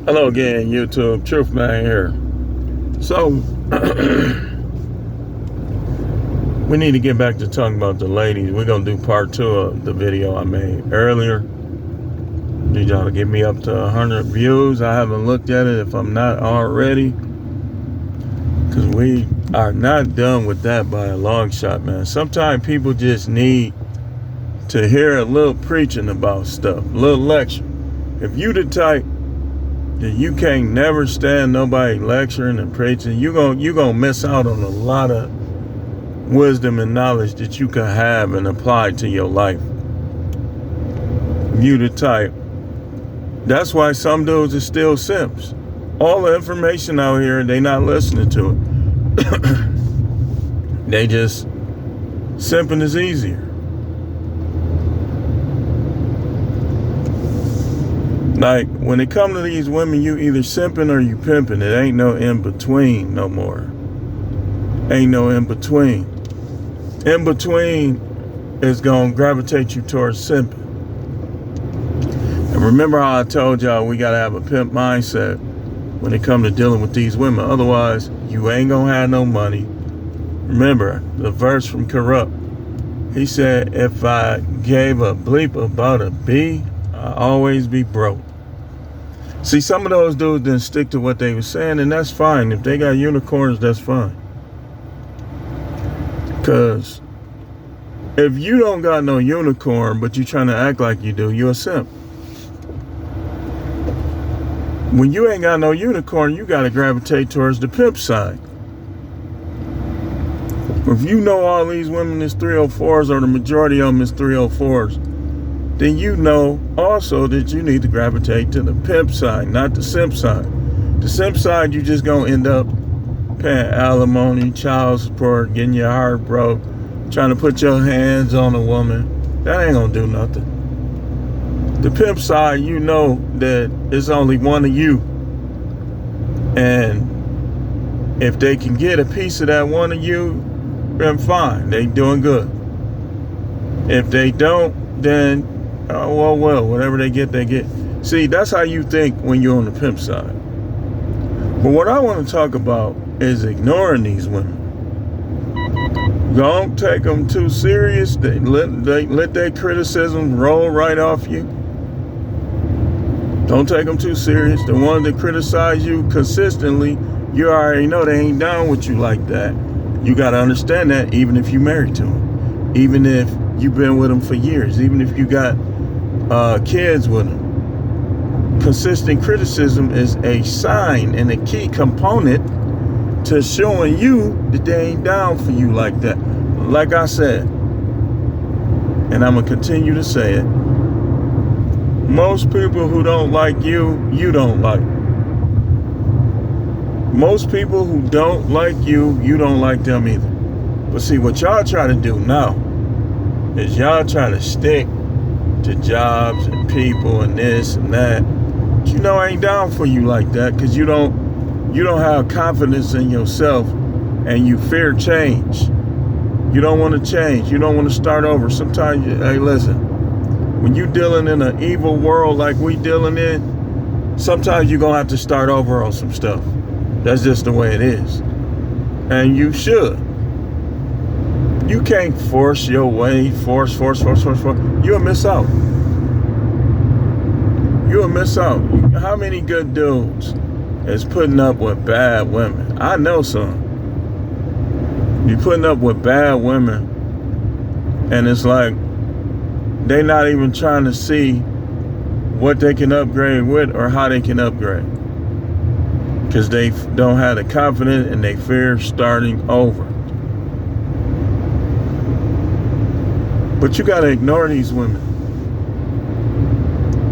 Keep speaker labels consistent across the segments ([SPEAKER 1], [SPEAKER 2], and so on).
[SPEAKER 1] Hello again, YouTube. Truth Man here. So, we need to get back to talking about the ladies. We're going to do part 2 of the video I made earlier. Need y'all to get me up to 100 views. I haven't looked at it if I'm not already. Because we are not done with that by a long shot, man. Sometimes people just need to hear a little preaching about stuff, a little lecture. If you the type that you can't never stand nobody lecturing and preaching, you gonna miss out on a lot of wisdom and knowledge that you can have and apply to your life. You the type. That's why some dudes are still simps. All the information out here, they not listening to it. They just simping is easier. Like, when it come to these women, you either simping or you pimping. It ain't no in between no more. Ain't no in between. In between is gonna gravitate you towards simping. And remember how I told y'all we gotta have a pimp mindset when it come to dealing with these women. Otherwise, you ain't gonna have no money. Remember the verse from Corrupt. He said, if I gave a bleep about a bee, I always be broke. See, some of those dudes didn't stick to what they were saying, and that's fine. If they got unicorns, that's fine. Because if you don't got no unicorn, but you trying to act like you do, you're a simp. When you ain't got no unicorn, you got to gravitate towards the pimp side. If you know all these women is 304s, or the majority of them is 304s, then you know also that you need to gravitate to the pimp side, not the simp side. The simp side, you just gonna end up paying alimony, child support, getting your heart broke, trying to put your hands on a woman. That ain't gonna do nothing. The pimp side, you know that it's only one of you. And if they can get a piece of that one of you, then fine, they doing good. If they don't, then well, whatever they get, they get. See, that's how you think when you're on the pimp side. But what I want to talk about is ignoring these women. Don't take them too serious. They let their criticism roll right off you. Don't take them too serious. The ones that criticize you consistently, you already know they ain't down with you like that. You got to understand that even if you're married to them. Even if you've been with them for years. Even if you got kids with them. Consistent criticism is a sign and a key component to showing you that they ain't down for you like that. Like I said, and I'm going to continue to say it, most people who don't like you, you don't like. Most people who don't like you, you don't like them either. But see, what y'all try to do now is y'all try to stick to jobs and people and this and that. But you know I ain't down for you like that, because you don't have confidence in yourself and you fear change. You don't want to change. You don't want to start over. Sometimes, hey, listen, when you dealing in an evil world like we dealing in, sometimes you're going to have to start over on some stuff. That's just the way it is. And you should. You can't force your way, force. You'll miss out. You'll miss out. How many good dudes is putting up with bad women? I know some. You putting up with bad women, and it's like they not even trying to see what they can upgrade with or how they can upgrade. Because they don't have the confidence and they fear starting over. But you gotta ignore these women.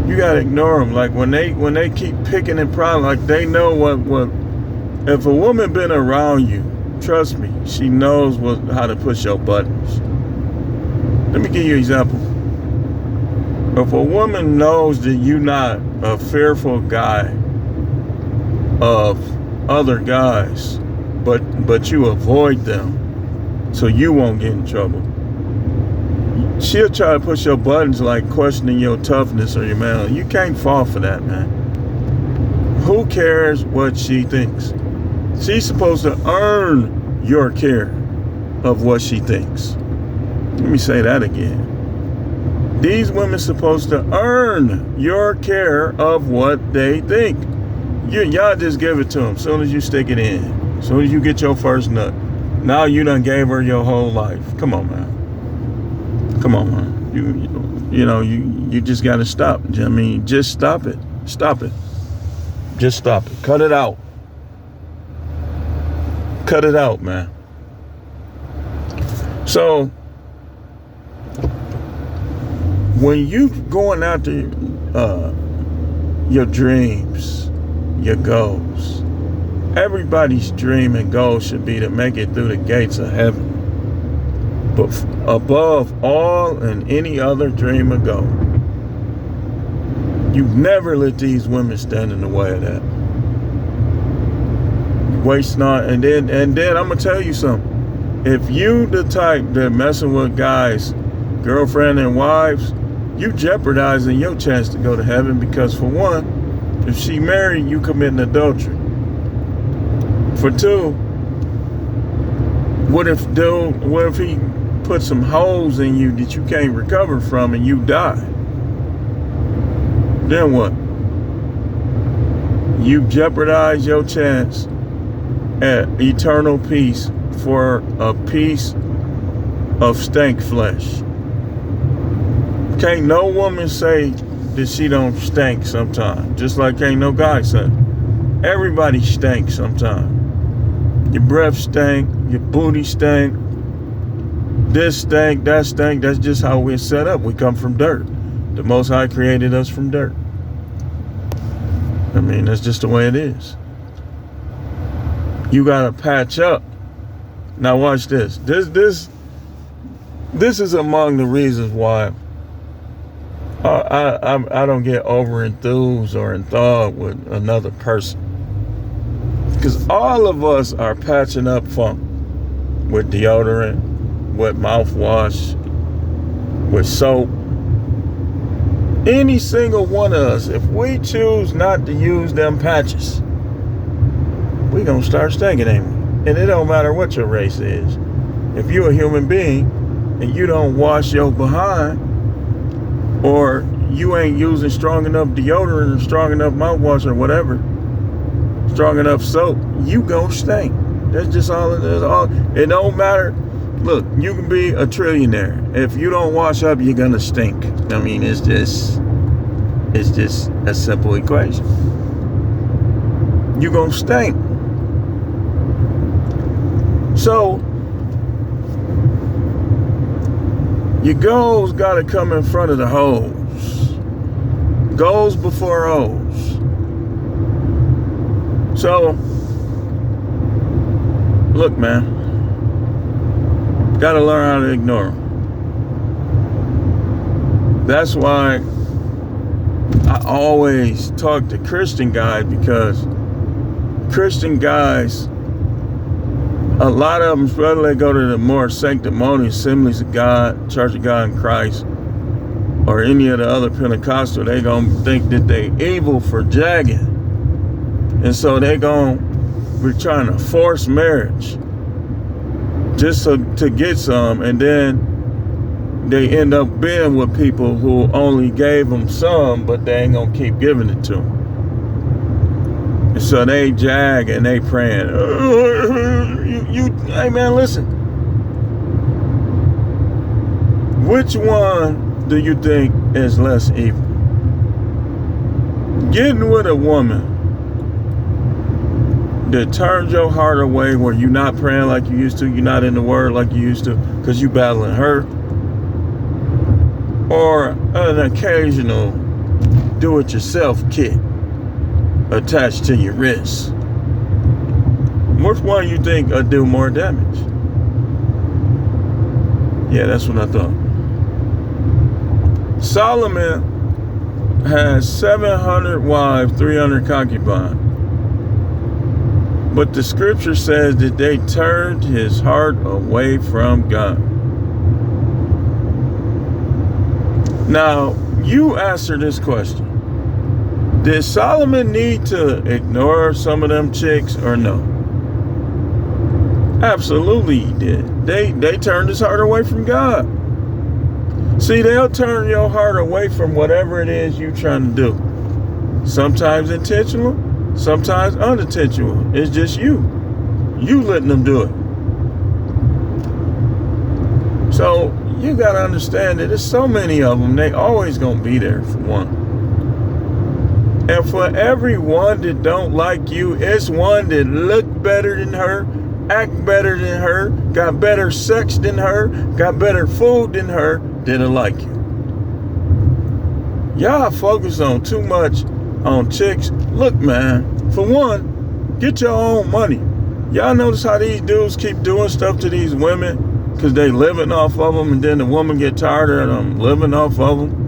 [SPEAKER 1] You gotta ignore them. Like when they keep picking and prodding, like they know what. If a woman been around you, trust me, she knows how to push your buttons. Let me give you an example. If a woman knows that you're not a fearful guy of other guys, but you avoid them so you won't get in trouble, she'll try to push your buttons, like questioning your toughness or your man. You can't fall for that, man. Who cares what she thinks? She's supposed to earn your care of what she thinks. Let me say that again. These women supposed to earn your care of what they think. Y'all just give it to them as soon as you stick it in. As soon as you get your first nut. Now you done gave her your whole life. Come on, man. Come on, man. You just got to stop. I mean, just stop it. Stop it. Just stop it. Cut it out. Cut it out, man. So, when you going after your dreams, your goals, everybody's dream and goal should be to make it through the gates of heaven. But above all and any other dream or goal, you never let these women stand in the way of that. Waste not. And then I'm gonna tell you something. If you the type that messing with guys, girlfriend and wives, you jeopardizing your chance to go to heaven, because for one, if she married, you committing adultery. For two, what if he put some holes in you that you can't recover from and you die? Then what? You jeopardize your chance at eternal peace for a piece of stank flesh. Can't no woman say that she don't stink sometime, just like can't no guy say. Everybody stinks sometime. Your breath stank, your booty stank, this stank, that stank. That's just how we're set up. We come from dirt. The Most High created us from dirt. I mean, that's just the way it is. You gotta patch up. Now watch this. This is among the reasons why I don't get over enthused or enthralled with another person. Because all of us are patching up funk with deodorant, with mouthwash, with soap. Any single one of us, if we choose not to use them patches, we gonna start stinking, ain't we? And it don't matter what your race is. If you're a human being and you don't wash your behind, or you ain't using strong enough deodorant or strong enough mouthwash or whatever, strong enough soap, you gon' stink. That's just all it is. It don't matter. Look, you can be a trillionaire. If you don't wash up, you're gonna stink. I mean, it's just a simple equation. You gonna stink. So your goals gotta come in front of the hoes. Goals before hoes. So look, man, gotta learn how to ignore them. That's why I always talk to Christian guys, because Christian guys, a lot of them, whether they go to the more sanctimonious Assemblies of God, Church of God in Christ, or any of the other Pentecostal, they gonna think that they evil for jagging. And so they gonna be trying to force marriage just to get some, and then they end up being with people who only gave them some, but they ain't gonna keep giving it to them. And so they jag and they praying. Hey man, listen. Which one do you think is less evil? Getting with a woman that turns your heart away, where you're not praying like you used to, you're not in the word like you used to, because you battling her, or an occasional do-it-yourself kit attached to your wrist? Which one you think will do more damage? Yeah, that's what I thought. Solomon has 700 wives, 300 concubines. But the scripture says that they turned his heart away from God. Now, you answer this question. Did Solomon need to ignore some of them chicks or no? Absolutely he did. They turned his heart away from God. See, they'll turn your heart away from whatever it is you're trying to do. Sometimes intentional, sometimes unintentional. It's just you. You letting them do it. So you got to understand that there's so many of them. They always going to be there for one. And for everyone that don't like you, it's one that look better than her, act better than her, got better sex than her, got better food than her, didn't like you. Y'all focus on too much on chicks. Look, man, for one, get your own money. Y'all notice how these dudes keep doing stuff to these women because they living off of them, and then the woman get tired of them living off of them,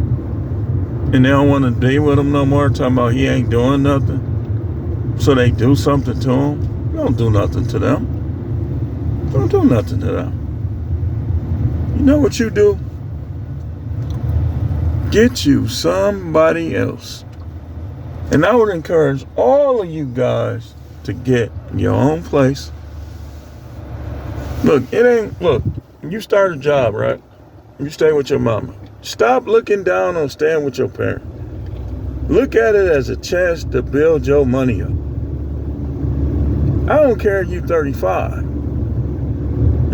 [SPEAKER 1] and they don't want to deal with them no more, talking about he ain't doing nothing. So they do something to him. Don't do nothing to them. Don't do nothing to them. You know what you do? Get you somebody else. And I would encourage all of you guys to get your own place. Look, you start a job, right? You stay with your mama. Stop looking down on staying with your parents. Look at it as a chance to build your money up. I don't care if you're 35.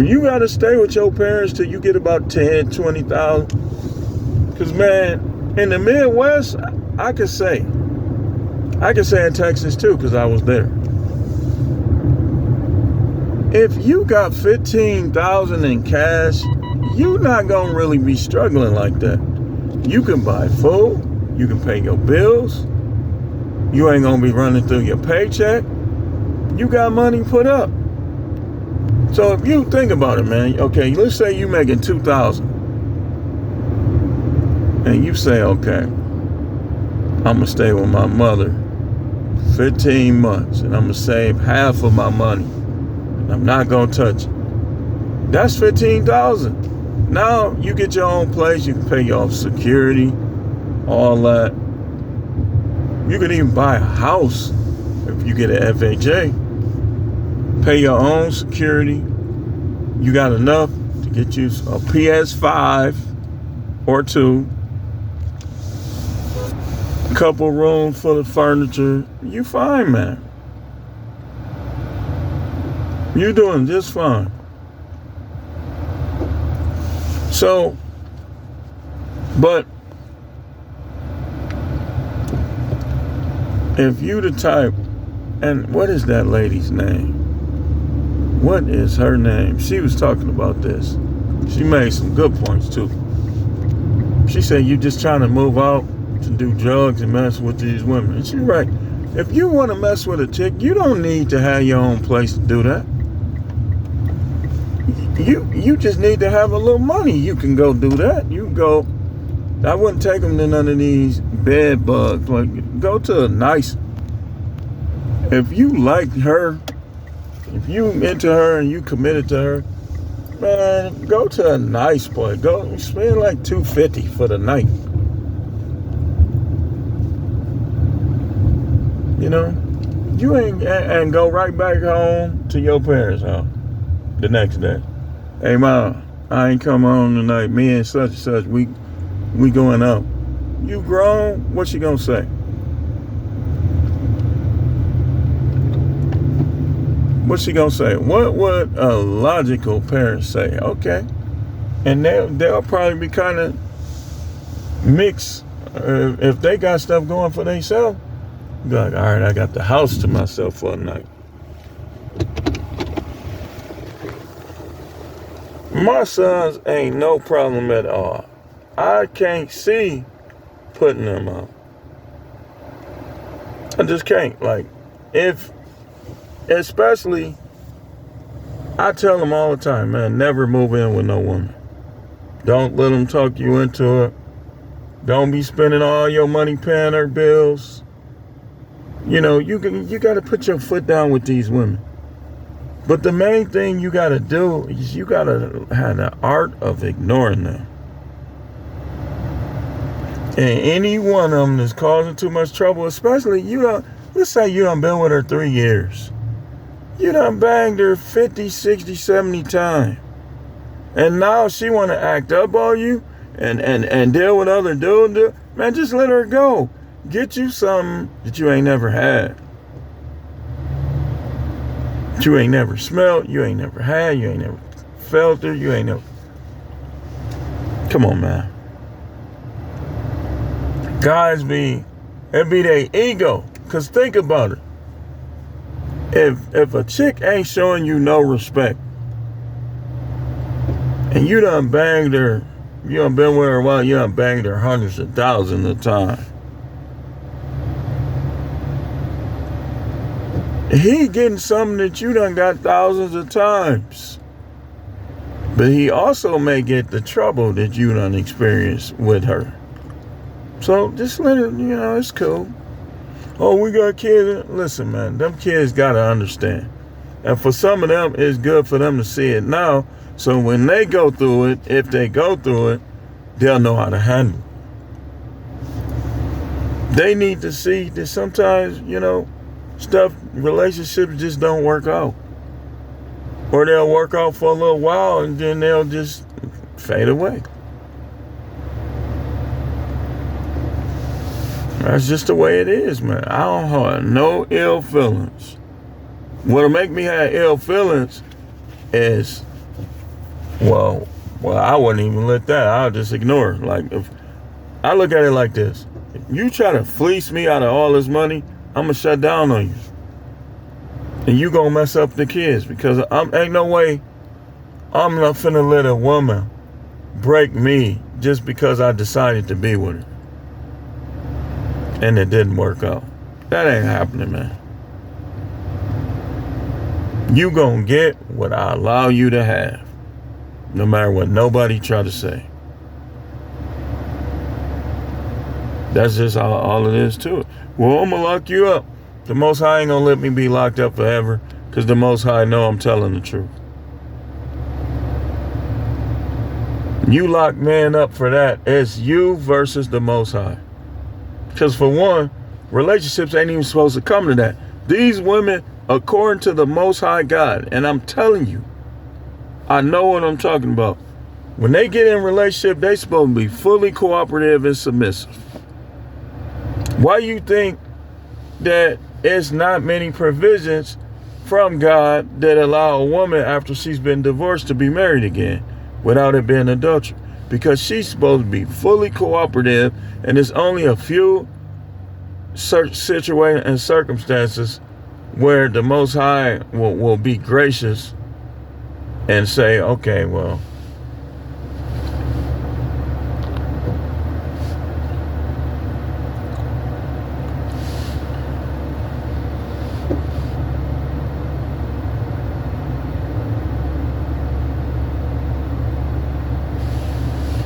[SPEAKER 1] You got to stay with your parents till you get about 10, 20,000. Because, man, in the Midwest, I could say in Texas, too, because I was there. If you got 15,000 in cash, you're not going to really be struggling like that. You can buy food. You can pay your bills. You ain't going to be running through your paycheck. You got money put up. So if you think about it, man, okay, let's say you making 2,000. And you say, okay, I'm going to stay with my mother 15 months and I'm going to save half of my money. I'm not going to touch it. That's 15,000. Now you get your own place. You can pay your own security, all that. You can even buy a house if you get an FHA. Pay your own security. You got enough to get you a PS5 or 2. Couple rooms full of furniture. You fine, man. You're doing just fine. So, but if you the type, and what is that lady's name? What is her name? She was talking about this. She made some good points too. She said you just trying to move out to do drugs and mess with these women. And she's right. If you want to mess with a chick, you don't need to have your own place to do that. You just need to have a little money. You can go do that. You go. I wouldn't take them to none of these bed bugs. Like, go to a nice. If you like her, if you into her and you committed to her, man, go to a nice place. Go spend like $250 for the night. You know, you ain't, and go right back home to your parents' house the next day. Hey, Mom, I ain't come home tonight. Me and such and such, we going out. You grown? What she gonna say? What's she gonna say? What would a logical parent say? Okay, and they'll probably be kind of mixed if they got stuff going for themselves. Be like, all right, I got the house to myself for a night. My sons ain't no problem at all. I can't see putting them out. I just can't. Like, especially, I tell them all the time, man, never move in with no woman. Don't let them talk you into it. Don't be spending all your money paying her bills. You know, you got to put your foot down with these women. But the main thing you got to do is you got to have the art of ignoring them. And any one of them that's causing too much trouble, especially let's say you done been with her 3 years. You done banged her 50, 60, 70 times. And now she want to act up on you and deal with other dudes. Man, just let her go. Get you something that you ain't never had. That you ain't never smelled, you ain't never had, you ain't never felt her, you ain't never. Come on, man. Guys it be their ego. Cause think about it. If a chick ain't showing you no respect, and you done banged her, you done been with her a while, you done banged her hundreds of thousands of times. He getting something that you done got thousands of times. But he also may get the trouble that you done experienced with her. So just let it, it's cool. Oh, we got kids. Listen, man, them kids gotta understand. And for some of them, it's good for them to see it now. So when they go through it, if they go through it, they'll know how to handle it. They need to see that sometimes, relationships just don't work out. Or they'll work out for a little while and then they'll just fade away. That's just the way it is, man. I don't have no ill feelings. What'll make me have ill feelings is, well, I wouldn't even let that. I'll just ignore it. Like, if I look at it like this, if you try to fleece me out of all this money, I'm gonna shut down on you. And you gonna mess up the kids because ain't no way I'm not finna let a woman break me just because I decided to be with her. And it didn't work out. That ain't happening, man. You gonna get what I allow you to have, no matter what nobody try to say. That's just all it is to it. Well, I'm gonna lock you up. The Most High ain't gonna let me be locked up forever, because the Most High know I'm telling the truth. You lock man up for that. It's you versus the Most High. Because for one, relationships ain't even supposed to come to that. These women, according to the Most High God, and I'm telling you, I know what I'm talking about. When they get in a relationship, they supposed to be fully cooperative and submissive. Why you think that it's not many provisions from God that allow a woman after she's been divorced to be married again without it being adultery? Because she's supposed to be fully cooperative, and there's only a few situations and circumstances where the Most High will be gracious and say, okay, well,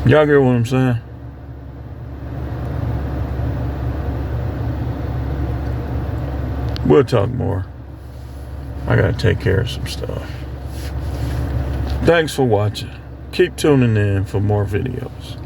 [SPEAKER 1] y'all get what I'm saying? We'll talk more. I gotta take care of some stuff. Thanks for watching. Keep tuning in for more videos.